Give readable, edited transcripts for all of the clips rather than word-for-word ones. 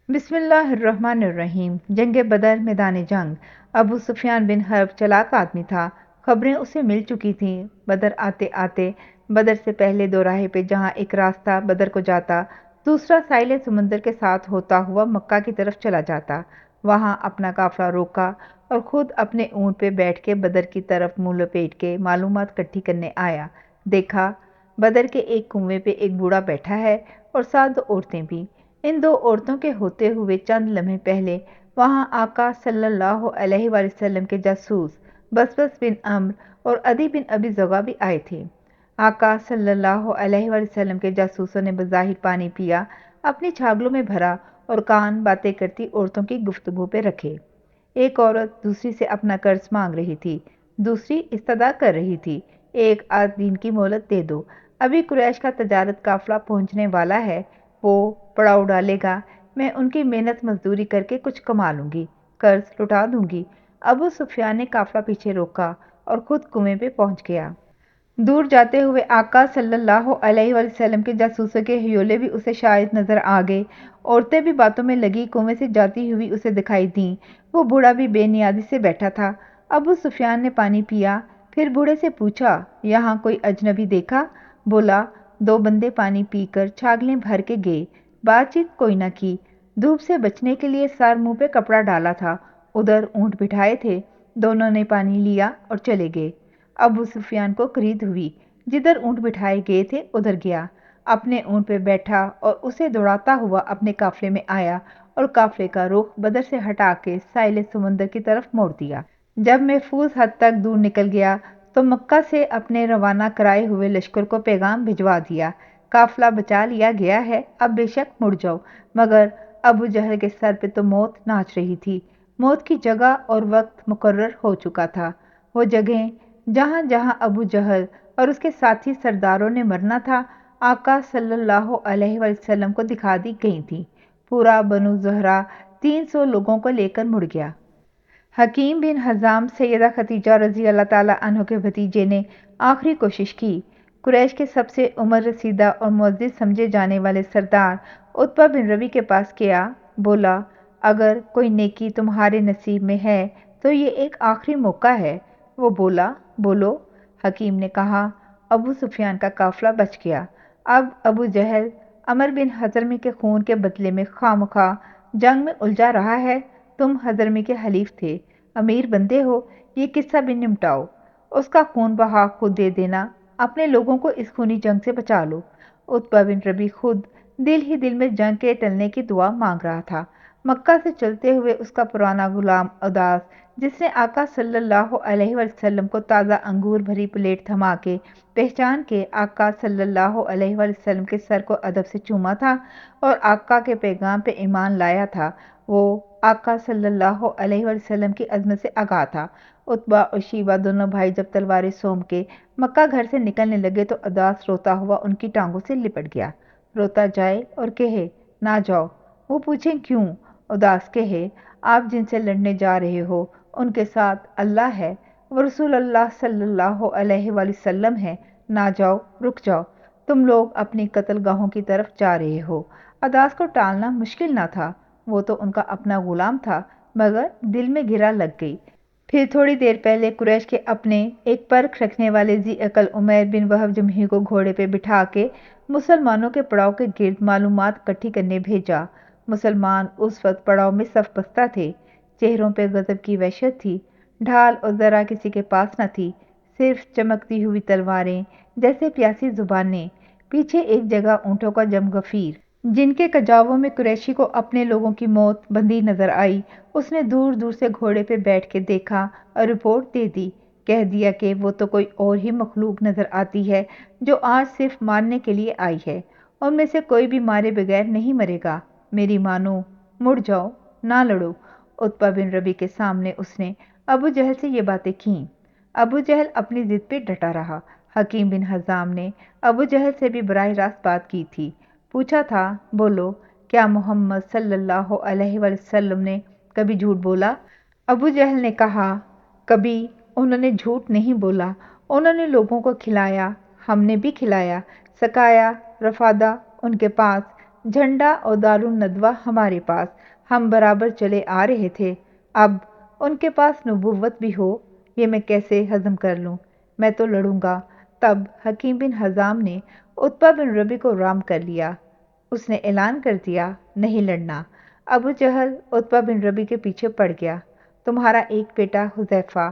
بسم اللہ الرحمن الرحیم۔ جنگ بدر میدان جنگ۔ ابو سفیان بن حرب چلاک آدمی تھا۔ خبریں اسے مل چکی تھیں۔ بدر آتے آتے بدر سے پہلے دوراہے پہ جہاں ایک راستہ بدر کو جاتا، دوسرا ساحل سمندر کے ساتھ ہوتا ہوا مکہ کی طرف چلا جاتا، وہاں اپنا قافلہ روکا اور خود اپنے اونٹ پہ بیٹھ کے بدر کی طرف منہ لپیٹ کے معلومات کٹھی کرنے آیا۔ دیکھا بدر کے ایک کنویں پہ ایک بوڑھا بیٹھا ہے اور 7 عورتیں بھی۔ ان 2 عورتوں کے ہوتے ہوئے چند لمحے پہلے وہاں آقا صلی اللہ علیہ وآلہ وسلم کے جاسوس بسبس بن عمرو اور عدی بن ابی ذغا بھی آئے تھے۔ آقا صلی اللہ علیہ وآلہ وسلم کے جاسوسوں نے بظاہر پانی پیا، اپنی چھاگلوں میں بھرا اور کان باتیں کرتی عورتوں کی گفتگو پہ رکھے۔ ایک عورت دوسری سے اپنا قرض مانگ رہی تھی، دوسری استدعا کر رہی تھی، ایک آدھ دن کی مہلت دے دو، ابھی قریش کا تجارت قافلہ پہنچنے والا ہے، وہ پڑاؤ ڈالے گا، میں ان کی محنت مزدوری کر کے کچھ کما لوں گی، قرض لٹا دوں گی۔ ابو سفیان نے قافلہ پیچھے روکا اور خود کنویں پہ پہنچ گیا۔ دور جاتے ہوئے آقا صلی اللہ علیہ وآلہ وسلم کے جاسوسوں کے ہیولے بھی اسے شاید نظر آ گئے۔ عورتیں بھی باتوں میں لگی کنویں سے جاتی ہوئی اسے دکھائی دیں۔ وہ بوڑھا بھی بے نیازی سے بیٹھا تھا۔ ابو سفیان نے پانی پیا، پھر بوڑھے سے پوچھا، یہاں کوئی اجنبی دیکھا؟ بولا، 2 بندے پانی پی کر چھاگلیں بھر کے گئے، بات چیت کوئی نہ کی، دھوپ سے بچنے کے لیے سر منہ پہ کپڑا ڈالا تھا، ادھر اونٹ بٹھائے تھے، دونوں نے پانی لیا اور چلے گئے۔ ابو سفیان کو کرید ہوئی، جدھر اونٹ بٹھائے گئے تھے ادھر گیا، اپنے اونٹ پہ بیٹھا اور اسے دوڑاتا ہوا اپنے قافلے میں آیا اور قافلے کا رخ بدر سے ہٹا کے ساحل سمندر کی طرف موڑ دیا۔ جب محفوظ حد تک دور نکل گیا تو مکہ سے اپنے روانہ کرائے ہوئے لشکر کو پیغام بھجوا دیا، قافلہ بچا لیا گیا ہے، اب بے شک مڑ جاؤ۔ مگر ابو جہل کے سر پہ تو موت ناچ رہی تھی۔ موت کی جگہ اور وقت مقرر ہو چکا تھا۔ وہ جگہیں جہاں جہاں ابو جہل اور اس کے ساتھی سرداروں نے مرنا تھا، آقا صلی اللہ علیہ وآلہ وسلم کو دکھا دی گئی تھی۔ پورا بنو زہرہ 300 لوگوں کو لے کر مڑ گیا۔ حکیم بن حزام سیدہ خدیجہ رضی اللہ تعالیٰ عنہ کے بھتیجے نے آخری کوشش کی۔ قریش کے سب سے عمر رسیدہ اور معزز سمجھے جانے والے سردار عتبہ بن ربیع کے پاس گیا، بولا، اگر کوئی نیکی تمہارے نصیب میں ہے تو یہ ایک آخری موقع ہے۔ وہ بولا، بولو۔ حکیم نے کہا، ابو سفیان کا قافلہ بچ گیا، اب ابو جہل عمر بن حضرمی کے خون کے بدلے میں خواہ مخواہ جنگ میں الجھا رہا ہے، تم حضرمی کے حلیف تھے، امیر بندے ہو، یہ قصہ بھی نمٹاؤ، اس کا خون بہا خود دے دینا، اپنے لوگوں کو اس خونی جنگ سے بچا لو۔ عتبہ بن ربیع خود دل ہی دل میں جنگ کے ٹلنے کی دعا مانگ رہا تھا۔ مکہ سے چلتے ہوئے اس کا پرانا غلام اداس، جس نے آقا صلی اللہ علیہ وآلہ وسلم کو تازہ انگور بھری پلیٹ تھما کے پہچان کے آقا صلی اللہ علیہ وآلہ وسلم کے سر کو ادب سے چوما تھا اور آقا کے پیغام پہ ایمان لایا تھا، وہ آقا صلی اللہ علیہ وآلہ وسلم کی عظمت سے آگاہ تھا۔ عتبہ اور شیبہ دونوں بھائی جب تلواریں سونپ کے مکہ گھر سے نکلنے لگے تو اداس روتا ہوا ان کی ٹانگوں سے لپٹ گیا۔ روتا جائے اور کہے، نہ جاؤ۔ وہ پوچھیں کیوں؟ اداس کہے، آپ جن سے لڑنے جا رہے ہو ان کے ساتھ اللہ ہے، وہ رسول اللہ صلی اللہ علیہ وآلہ وسلم ہے، نہ جاؤ، رک جاؤ، تم لوگ اپنی قتل گاہوں کی طرف جا رہے ہو۔ اداس کو ٹالنا مشکل نہ تھا، وہ تو ان کا اپنا غلام تھا، مگر دل میں گرا لگ گئی۔ پھر تھوڑی دیر پہلے قریش کے اپنے ایک پرکھ رکھنے والے ذی عقل عمیر بن وہب جمحی کو گھوڑے پہ بٹھا کے مسلمانوں کے پڑاؤ کے گرد معلومات اکٹھی کرنے بھیجا۔ مسلمان اس وقت پڑاؤ میں صف بستہ تھے، چہروں پہ غضب کی وحشت تھی، ڈھال اور ذرا کسی کے پاس نہ تھی، صرف چمکتی ہوئی تلواریں جیسے پیاسی زبانیں، پیچھے ایک جگہ اونٹوں کا جم غفیر، جن کے کجاووں میں قریشی کو اپنے لوگوں کی موت بندھی نظر آئی۔ اس نے دور دور سے گھوڑے پہ بیٹھ کے دیکھا اور رپورٹ دے دی، کہہ دیا کہ وہ تو کوئی اور ہی مخلوق نظر آتی ہے جو آج صرف مارنے کے لیے آئی ہے، ان میں سے کوئی بھی مارے بغیر نہیں مرے گا، میری مانو، مڑ جاؤ، نہ لڑو۔ عتبہ بن ربیع کے سامنے اس نے ابو جہل سے یہ باتیں کیں۔ ابو جہل اپنی ضد پہ ڈٹا رہا۔ حکیم بن حزام نے ابو جہل سے بھی براہ راست بات کی تھی، پوچھا تھا، بولو، کیا محمد صلی اللہ علیہ وآلہ وسلم نے کبھی جھوٹ بولا؟ ابو جہل نے کہا، کبھی انہوں نے جھوٹ نہیں بولا، انہوں نے لوگوں کو کھلایا، ہم نے بھی کھلایا، سکایا، رفادہ ان کے پاس، جھنڈا اور دارالندوہ ہمارے پاس، ہم برابر چلے آ رہے تھے، اب ان کے پاس نبوت بھی ہو، یہ میں کیسے ہضم کر لوں؟ میں تو لڑوں گا۔ تب حکیم بن حزام نے عتبہ بن ربی کو رام کر لیا۔ اس نے اعلان کر دیا، نہیں لڑنا۔ ابو جہل عتبہ بن ربی کے پیچھے پڑ گیا۔ تمہارا ایک بیٹا حذیفہ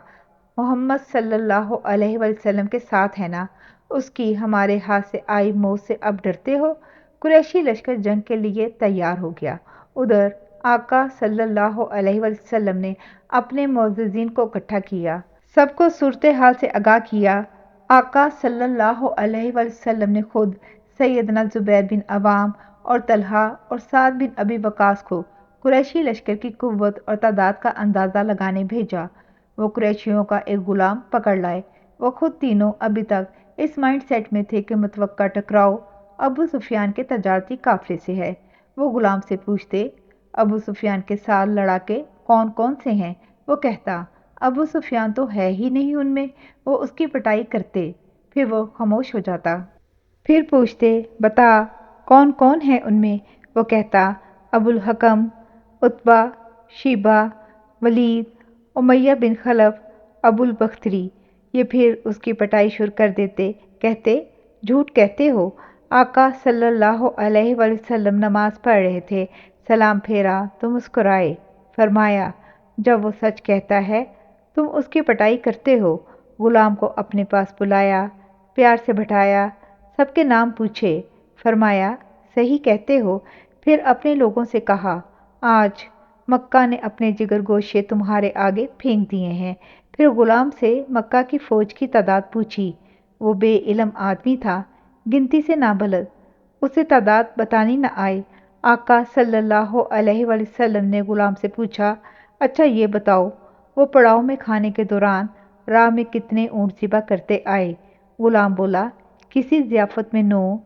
محمد صلی اللہ علیہ وسلم کے ساتھ ہے نا؟ اس کی ہمارے ہاتھ سے آئی موت سے اب ڈرتے ہو؟ قریشی لشکر جنگ کے لیے تیار ہو گیا۔ ادھر آقا صلی اللہ علیہ وسلم نے اپنے معززین کو اکٹھا کیا، سب کو صورتحال سے آگاہ کیا۔ آقا صلی اللہ علیہ وسلم نے خود سیدنا زبیر بن عوام اور طلحہ اور سعد بن ابی وقاص کو قریشی لشکر کی قوت اور تعداد کا اندازہ لگانے بھیجا۔ وہ قریشیوں کا ایک غلام پکڑ لائے۔ وہ خود تینوں ابھی تک اس مائنڈ سیٹ میں تھے کہ متوقع ٹکراؤ ابو سفیان کے تجارتی قافلے سے ہے۔ وہ غلام سے پوچھتے، ابو سفیان کے ساتھ لڑاکے کون کون سے ہیں؟ وہ کہتا، ابو سفیان تو ہے ہی نہیں ان میں۔ وہ اس کی پٹائی کرتے، پھر وہ خاموش ہو جاتا۔ پھر پوچھتے، بتا کون کون ہے ان میں؟ وہ کہتا، ابو الحکم، عتبہ، شیبہ، ولید، امیہ بن خلف، ابو البختری۔ یہ پھر اس کی پٹائی شروع کر دیتے، کہتے، جھوٹ کہتے ہو۔ آقا صلی اللہ علیہ وسلم نماز پڑھ رہے تھے، سلام پھیرا تو مسکرائے، فرمایا، جب وہ سچ کہتا ہے تم اس کی پٹائی کرتے ہو۔ غلام کو اپنے پاس بلایا، پیار سے بٹھایا، سب کے نام پوچھے، فرمایا، صحیح کہتے ہو۔ پھر اپنے لوگوں سے کہا، آج مکہ نے اپنے جگر گوشے تمہارے آگے پھینک دیے ہیں۔ پھر غلام سے مکہ کی فوج کی تعداد پوچھی۔ وہ بے علم آدمی تھا، گنتی سے نابلد، اسے تعداد بتانی نہ آئی۔ آقا صلی اللہ علیہ وسلم نے غلام سے پوچھا، اچھا یہ بتاؤ، وہ پڑاؤ میں کھانے کے دوران راہ میں کتنے اونٹ ذبح کرتے آئے؟ غلام بولا، کسی ضیافت میں 9،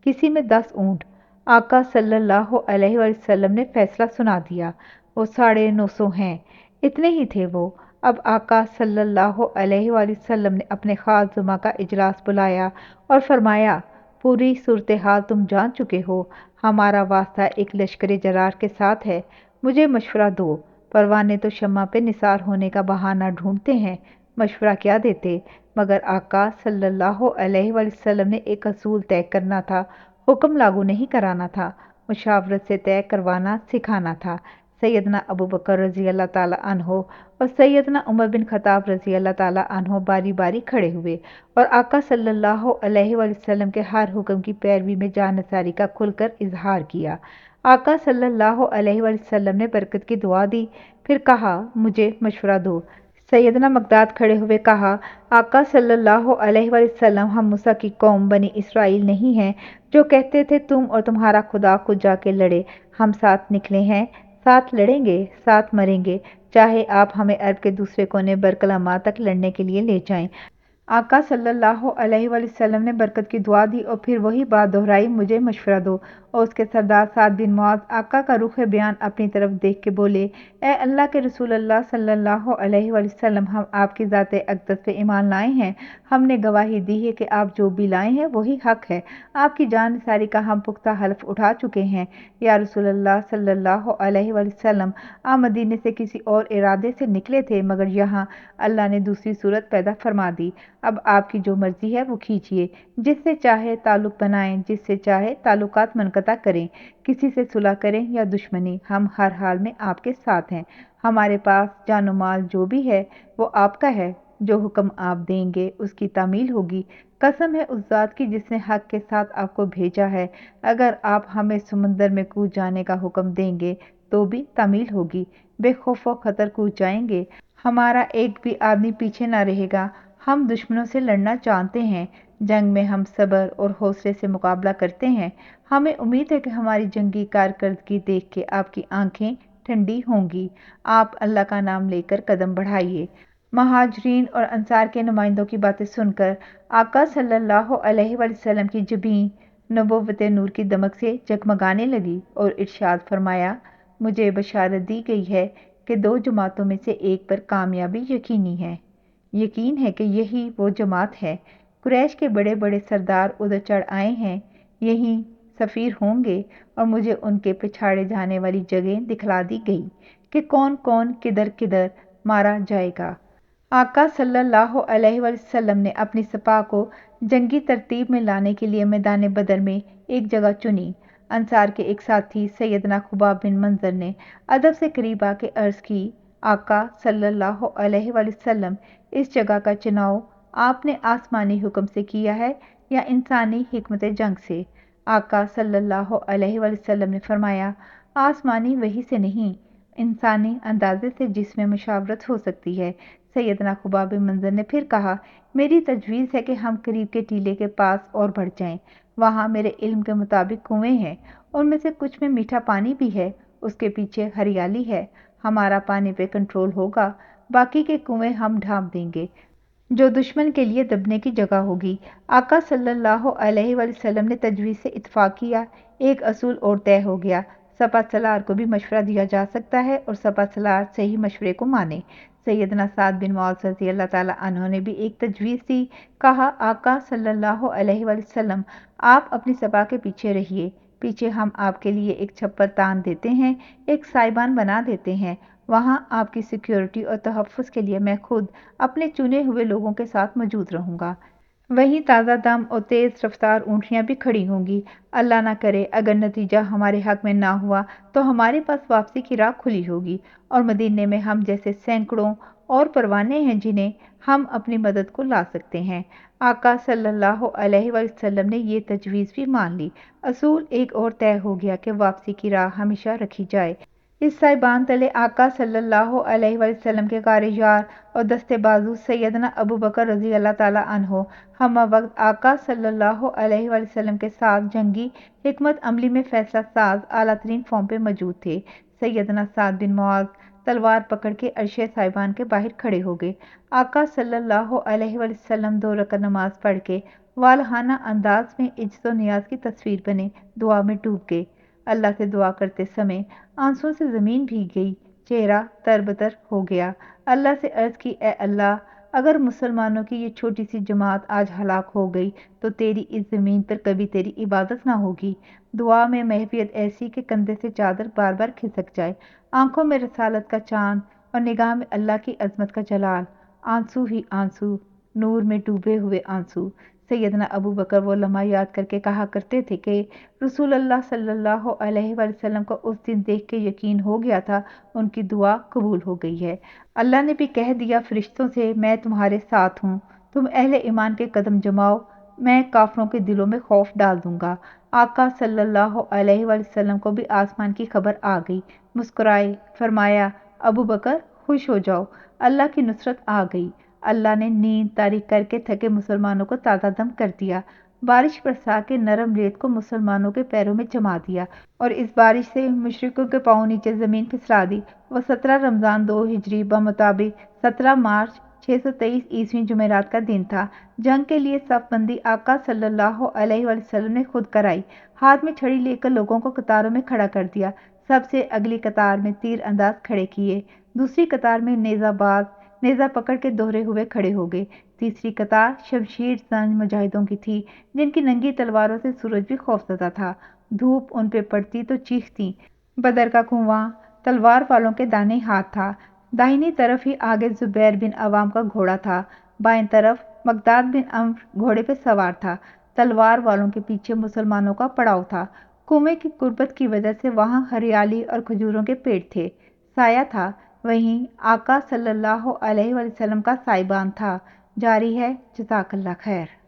کسی میں 10 اونٹ۔ آقا صلی اللہ علیہ وسلم نے فیصلہ سنا دیا، وہ 950 ہیں۔ اتنے ہی تھے وہ۔ اب آقا صلی اللہ علیہ وسلم نے اپنے خاص زمرہ کا اجلاس بلایا اور فرمایا، پوری صورتحال تم جان چکے ہو، ہمارا واسطہ ایک لشکر جرار کے ساتھ ہے، مجھے مشورہ دو۔ پروانے تو شمع پہ نثار ہونے کا بہانہ ڈھونڈتے ہیں، مشورہ کیا دیتے؟ مگر آقا صلی اللہ علیہ وسلم نے ایک اصول طے کرنا تھا، حکم لاگو نہیں کرانا تھا، مشاورت سے طے کروانا سکھانا تھا۔ سیدنا ابو بکر رضی اللہ تعالیٰ عنہ اور سیدنا عمر بن خطاب رضی اللہ تعالیٰ عنہ باری باری کھڑے ہوئے اور آقا صلی اللہ علیہ وسلم کے ہر حکم کی پیروی میں جانثاری کا کھل کر اظہار کیا۔ آقا صلی اللہ علیہ وسلم نے برکت کی دعا دی، پھر کہا، مجھے مشورہ دو۔ سیدنا مقداد کھڑے ہوئے کہا، آقا صلی اللہ علیہ وسلم، ہم موسیٰ کی قوم بنی اسرائیل نہیں ہیں جو کہتے تھے تم اور تمہارا خدا خود جا کے لڑے۔ ہم ساتھ نکلے ہیں، ساتھ لڑیں گے، ساتھ مریں گے، چاہے آپ ہمیں عرب کے دوسرے کونے برکلما تک لڑنے کے لیے لے جائیں۔ آقا صلی اللہ علیہ وسلم نے برکت کی دعا دی اور پھر وہی بات دہرائی، مجھے مشورہ دو۔ اور اس کے سردار سعد بن معاذ آقا کا رخ بیان اپنی طرف دیکھ کے بولے، اے اللہ کے رسول اللہ صلی اللہ علیہ وسلم، ہم آپ کی ذات اقدس پہ ایمان لائے ہیں، ہم نے گواہی دی ہے کہ آپ جو بھی لائے ہیں وہی حق ہے، آپ کی جان نثاری کا ہم پختہ حلف اٹھا چکے ہیں۔ یا رسول اللہ صلی اللہ علیہ وسلم، آپ مدینے سے کسی اور ارادے سے نکلے تھے، مگر یہاں اللہ نے دوسری صورت پیدا فرما دی۔ اب آپ کی جو مرضی ہے وہ کیجیے، جس سے چاہے تعلق بنائیں، جس سے چاہے تعلقات منقطع کریں، کسی سے صلح کریں یا دشمنی، ہم ہر حال میں آپ کے ساتھ ہیں۔ ہمارے پاس جان و مال جو بھی ہے وہ آپ کا ہے، جو حکم آپ دیں گے اس کی تعمیل ہوگی۔ قسم ہے اس ذات کی جس نے حق کے ساتھ آپ کو بھیجا ہے، اگر آپ ہمیں سمندر میں کود جانے کا حکم دیں گے تو بھی تعمیل ہوگی، بے خوف و خطر کود جائیں گے، ہمارا ایک بھی آدمی پیچھے نہ رہے گا۔ ہم دشمنوں سے لڑنا جانتے ہیں، جنگ میں ہم صبر اور حوصلے سے مقابلہ کرتے ہیں۔ ہمیں امید ہے کہ ہماری جنگی کارکردگی دیکھ کے آپ کی آنکھیں ٹھنڈی ہوں گی۔ آپ اللہ کا نام لے کر قدم بڑھائیے۔ مہاجرین اور انصار کے نمائندوں کی باتیں سن کر آقا صلی اللہ علیہ وسلم کی جبین نبوت نور کی دمک سے جگمگانے لگی اور ارشاد فرمایا، مجھے بشارت دی گئی ہے کہ 2 جماعتوں میں سے ایک پر کامیابی یقینی ہے۔ یقین ہے کہ یہی وہ جماعت ہے۔ قریش کے بڑے بڑے سردار ادھر چڑھ آئے ہیں، یہی سفیر ہوں گے اور مجھے ان کے پچھاڑے جانے والی جگہیں دکھلا دی گئی کہ کون کون کدھر کدھر مارا جائے گا۔ آقا صلی اللہ علیہ وسلم نے اپنی سپاہ کو جنگی ترتیب میں لانے کے لیے میدان بدر میں ایک جگہ چنی۔ انصار کے ایک ساتھی سیدنا خباب بن منظر نے ادب سے قریب آ کے عرض کی، آقا صلی اللہ علیہ وسلم، اس جگہ کا چناؤ آپ نے آسمانی حکم سے کیا ہے یا انسانی حکمت جنگ سے؟ آقا صلی اللہ علیہ وسلم نے فرمایا، آسمانی وحی سے نہیں، انسانی اندازے سے جس میں مشاورت ہو سکتی ہے۔ سیدنا خباب بن منظر نے پھر کہا، میری تجویز ہے کہ ہم قریب کے ٹیلے کے پاس اور بڑھ جائیں۔ وہاں میرے علم کے مطابق کنویں ہیں، ان میں سے کچھ میں میٹھا پانی بھی ہے، اس کے پیچھے ہریالی ہے، ہمارا پانی پہ کنٹرول ہوگا، باقی کے کنویں ہم ڈھانپ دیں گے جو دشمن کے لیے دبنے کی جگہ ہوگی۔ آقا صلی اللہ علیہ وسلم نے تجویز سے اتفاق کیا۔ ایک اصول اور طے ہو گیا، سپہ سالار کو بھی مشورہ دیا جا سکتا ہے اور سپہ سالار صحیح مشورے کو مانے۔ سیدنا سعد بن معاذ رضی اللہ تعالیٰ عنہ نے بھی ایک تجویز دی، کہا، آقا صلی اللہ علیہ وسلم، آپ اپنی سپہ کے پیچھے رہیے، پیچھے ہم آپ کے لیے ایک چھپر تان دیتے ہیں، ایک سائبان بنا دیتے ہیں، وہاں آپ کی سیکیورٹی اور تحفظ کے لیے میں خود اپنے چنے ہوئے لوگوں کے ساتھ موجود رہوں گا۔ وہیں تازہ دم اور تیز رفتار اونٹیاں بھی کھڑی ہوں گی۔ اللہ نہ کرے اگر نتیجہ ہمارے حق میں نہ ہوا تو ہمارے پاس واپسی کی راہ کھلی ہوگی، اور مدینے میں ہم جیسے سینکڑوں اور پروانے ہیں جنہیں ہم اپنی مدد کو لا سکتے ہیں۔ آقا صلی اللہ علیہ وسلم نے یہ تجویز بھی مان لی۔ اصول ایک اور طے ہو گیا کہ واپسی کی راہ ہمیشہ رکھی جائے۔ اس سائبان تلے آقا صلی اللہ علیہ وسلم کے غار یار اور دستے بازو سیدنا ابو بکر رضی اللہ تعالیٰ عنہ ہم وقت آقا صلی اللہ علیہ وسلم کے ساتھ جنگی حکمت عملی میں فیصلہ ساز اعلیٰ ترین فارم پہ موجود تھے۔ سیدنا سعد بن معاذ تلوار پکڑ کے عرشِ سائبان کے باہر کھڑے ہو گئے۔ آقا صلی اللہ علیہ وسلم 2 رکعت نماز پڑھ کے والہانہ انداز میں عجز و نیاز کی تصویر بنے دعا میں ڈوب گئے۔ اللہ سے دعا کرتے سمے آنسوں سے زمین بھیگ گئی، چہرہ تر بتر ہو گیا۔ اللہ سے عرض کی، اے اللہ، اگر مسلمانوں کی یہ چھوٹی سی جماعت آج ہلاک ہو گئی تو تیری اس زمین پر کبھی تیری عبادت نہ ہوگی۔ دعا میں محویت ایسی کہ کندھے سے چادر بار بار کھسک جائے، آنکھوں میں رسالت کا چاند اور نگاہ میں اللہ کی عظمت کا جلال، آنسو ہی آنسو، نور میں ڈوبے ہوئے آنسو۔ سیدنا ابو بکر وہ لمحہ یاد کر کے کہا کرتے تھے کہ رسول اللہ صلی اللہ علیہ وسلم کو اس دن دیکھ کے یقین ہو گیا تھا ان کی دعا قبول ہو گئی ہے۔ اللہ نے بھی کہہ دیا فرشتوں سے، میں تمہارے ساتھ ہوں، تم اہل ایمان کے قدم جماؤ، میں کافروں کے دلوں میں خوف ڈال دوں گا۔ آقا صلی اللہ علیہ وسلم کو بھی آسمان کی خبر آ گئی، مسکرائے، فرمایا، ابو بکر خوش ہو جاؤ، اللہ کی نصرت آ گئی۔ اللہ نے نیند تاریک کر کے تھکے مسلمانوں کو تازہ دم کر دیا، بارش برسا کے نرم ریت کو مسلمانوں کے پیروں میں جما دیا اور اس بارش سے مشرکوں کے پاؤں نیچے زمین پھسلا دی۔ وہ 17 رمضان 2 ہجری بمطابق 17 مارچ 623 عیسوی جمعرات کا دن تھا۔ جنگ کے لیے صف بندی آقا صلی اللہ علیہ وسلم نے خود کرائی، ہاتھ میں چھڑی لے کر لوگوں کو قطاروں میں کھڑا کر دیا، سب سے اگلی قطار میں تیر انداز کھڑے کیے، دوسری قطار میں نیزہ باز نیزہ پکڑ کے دوہرے ہوئے کھڑے ہو گئے، تیسری قطار شمشیر زن مجاہدوں کی تھی جن کی ننگی تلواروں سے سورج بھی خوفزدہ تھا، دھوپ ان پہ پڑتی تو چیختی۔ بدر کا کنواں تلوار والوں کے دائیں ہاتھ تھا، داہنی طرف ہی آگے زبیر بن عوام کا گھوڑا تھا، بائیں طرف مقداد بن عمرو گھوڑے پہ سوار تھا، تلوار والوں کے پیچھے مسلمانوں کا پڑاؤ تھا۔ کنویں کی قربت کی وجہ سے وہاں ہریالی اور کھجوروں کے پیڑ تھے، سایہ تھا، وہیں آقا صلی اللہ علیہ وسلم کا سائبان تھا۔ جاری ہے، جزاک اللہ خیر۔